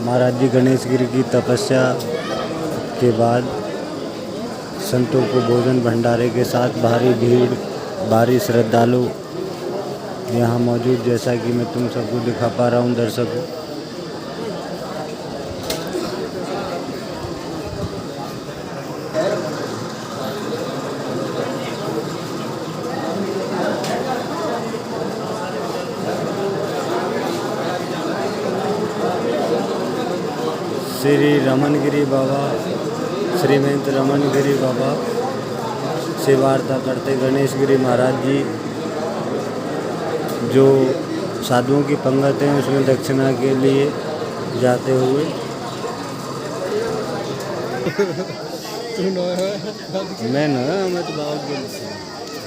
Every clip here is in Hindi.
महाराज जी गणेश गिरी की तपस्या के बाद संतों को भोजन भंडारे के साथ भारी भीड़, भारी श्रद्धालु यहाँ मौजूद, जैसा कि मैं तुम सबको दिखा पा रहा हूँ दर्शकों। श्री रमनगिरी बाबा, श्री महंत रमनगिरी बाबा से वार्ता करते गणेश गिरी महाराज जी जो साधुओं की पंगत है उसमें दक्षिणा के लिए जाते हुए मैं तो बाबा के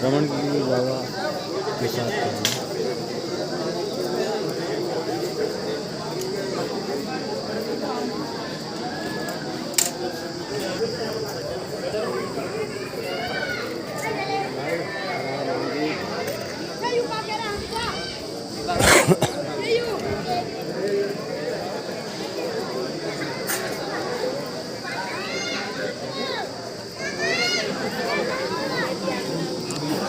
रमनगिरी बाबा के साथ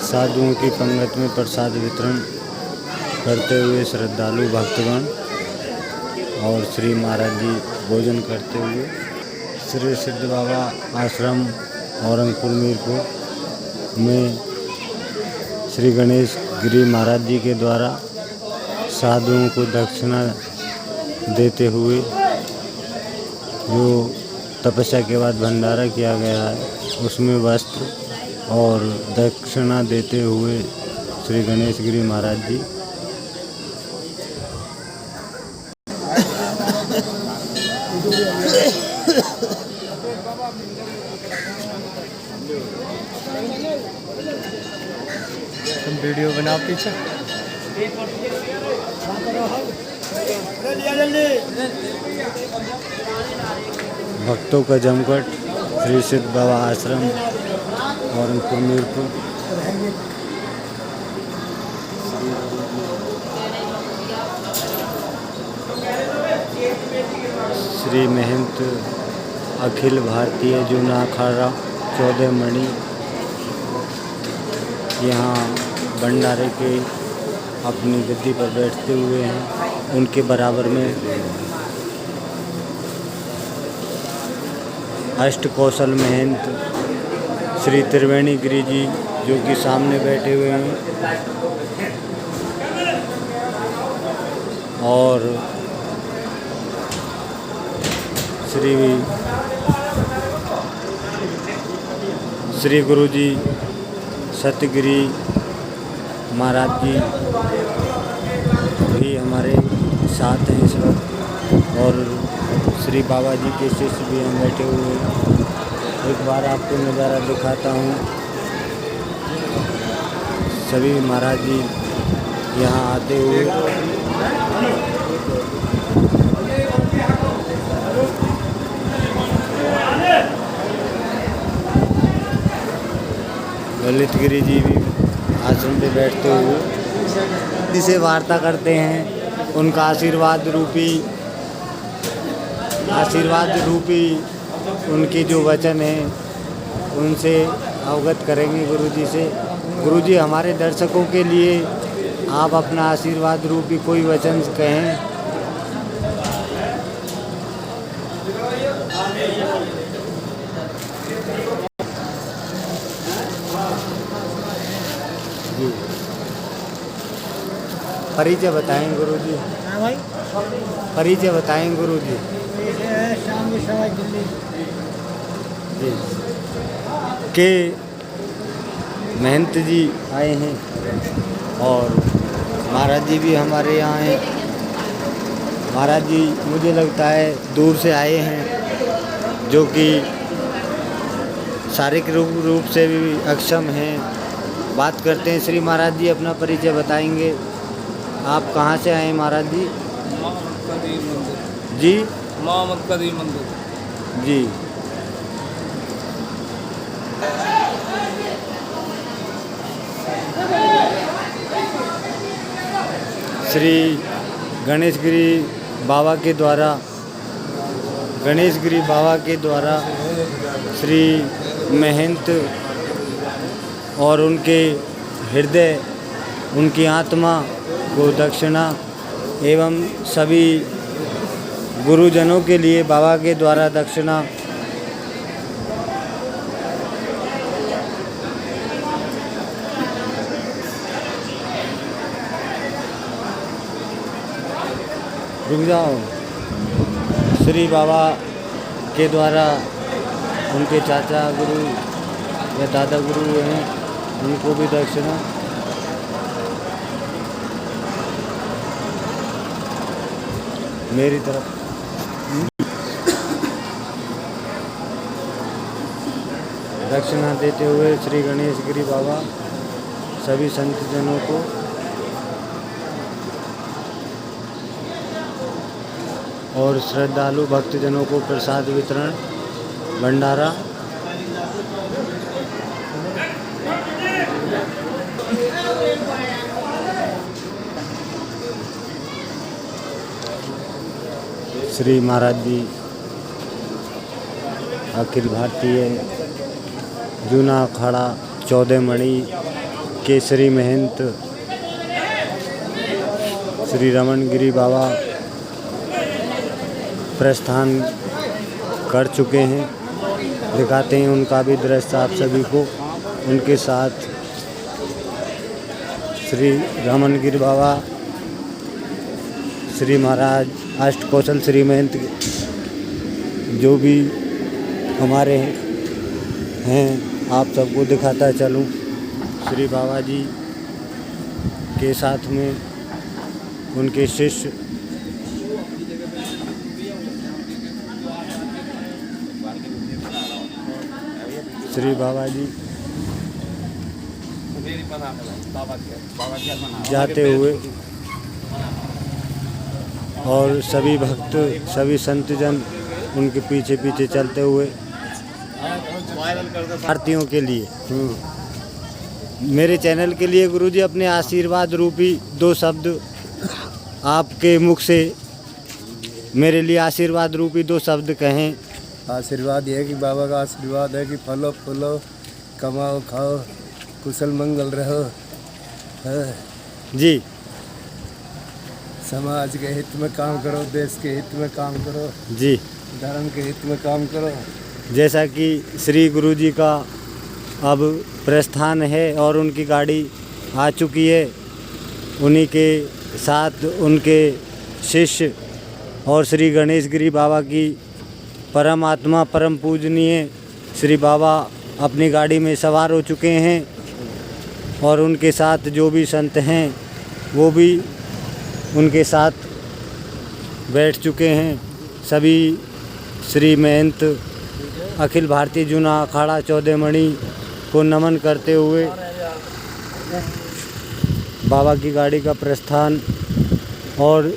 साधुओं की पंगत में प्रसाद वितरण करते हुए श्रद्धालु भक्तगण और श्री महाराज जी भोजन करते हुए श्री सिद्ध बाबा आश्रम औरंगपुर मीरपुर में श्री गणेश गिरी महाराज जी के द्वारा साधुओं को दक्षिणा देते हुए जो तपस्या के बाद भंडारा किया गया है उसमें वस्त्र और दक्षिणा देते हुए श्री गणेश गिरी महाराज जी तुम वीडियो बनाओ पीछे भक्तों का जमघट श्री सिद्ध बाबा आश्रम औरंगपुर मीरपुर। श्री महंत अखिल भारतीय जूना अखाड़ा 14 मणि यहाँ भंडारे के अपनी गद्दी पर बैठते हुए हैं। उनके बराबर में अष्ट कौशल महंत श्री त्रिवेणी गिरी जी जो कि सामने बैठे हुए हैं और श्री गुरु जी सतगिरी महाराज जी भी हमारे साथ हैं इस वक्त और श्री बाबा जी के शिष्य भी हम बैठे हुए हैं। एक बार आपको नज़ारा दिखाता हूँ। सभी महाराज जी यहाँ आते हुए ललित गिरी जी भी आश्रम पे बैठते हुए जिसे वार्ता करते हैं। उनका आशीर्वाद रूपी उनके जो वचन हैं उनसे अवगत करेंगे गुरु जी से। गुरु जी हमारे दर्शकों के लिए आप अपना आशीर्वाद रूपी कोई वचन कहें। जी परिचय बताएं गुरु जी। हाँ भाई परिचय बताएं गुरु जी। शाम की समय दिल्ली जी के महंत जी आए हैं और महाराज जी भी हमारे यहाँ हैं। महाराज जी मुझे लगता है दूर से आए हैं जो कि शारीरिक रूप से भी अक्षम हैं। बात करते हैं श्री महाराज जी अपना परिचय बताएंगे। आप कहाँ से आए महाराज जी? जी मोहम्मद कदीम मंदिर जी। श्री गणेश गिरी बाबा के द्वारा गणेश गिरी बाबा के द्वारा श्री महंत और उनके हृदय, उनकी आत्मा को दक्षिणा एवं सभी गुरुजनों के लिए बाबा के द्वारा दक्षिणा रुक जाओ। श्री बाबा के द्वारा उनके चाचा गुरु या दादा गुरु हैं, उनको भी दक्षिणा। मेरी तरफ दक्षिणा देते हुए श्री गणेश गिरी बाबा सभी संतजनों को और श्रद्धालु भक्तजनों को प्रसाद वितरण भंडारा। श्री महाराज जी अखिल भारतीय जूना अखाड़ा 14 मणि के श्री महंत श्री रमन गिरी बाबा प्रस्थान कर चुके हैं। दिखाते हैं उनका भी दृश्य आप सभी को। उनके साथ श्री रमन गिरी बाबा, श्री महाराज अष्टकौशल श्री महंत जो भी हमारे हैं, आप सबको दिखाता चलूं। श्री बाबा जी के साथ में उनके शिष्य श्री बाबा जी जाते हुए और सभी भक्त, सभी संतजन उनके पीछे पीछे चलते हुए आरतियों के लिए। मेरे चैनल के लिए गुरुजी अपने आशीर्वाद रूपी 2 शब्द आपके मुख से मेरे लिए आशीर्वाद रूपी 2 शब्द कहें। आशीर्वाद ये है कि बाबा का आशीर्वाद है कि फलो फूलो, कमाओ खाओ, कुशल मंगल रहो। जी। समाज के हित में काम करो, देश के हित में काम करो, जी। धर्म के हित में काम करो। जैसा कि श्री गुरुजी का अब प्रस्थान है और उनकी गाड़ी आ चुकी है, उन्हीं के साथ उनके शिष्य और श्री गणेश गिरी बाबा की परम आत्मा, परम पूजनीय श्री बाबा अपनी गाड़ी में सवार हो चुके हैं और उनके साथ जो भी संत हैं वो भी उनके साथ बैठ चुके हैं। सभी श्री महंत अखिल भारतीय जूना अखाड़ा 14 मणि को नमन करते हुए बाबा की गाड़ी का प्रस्थान और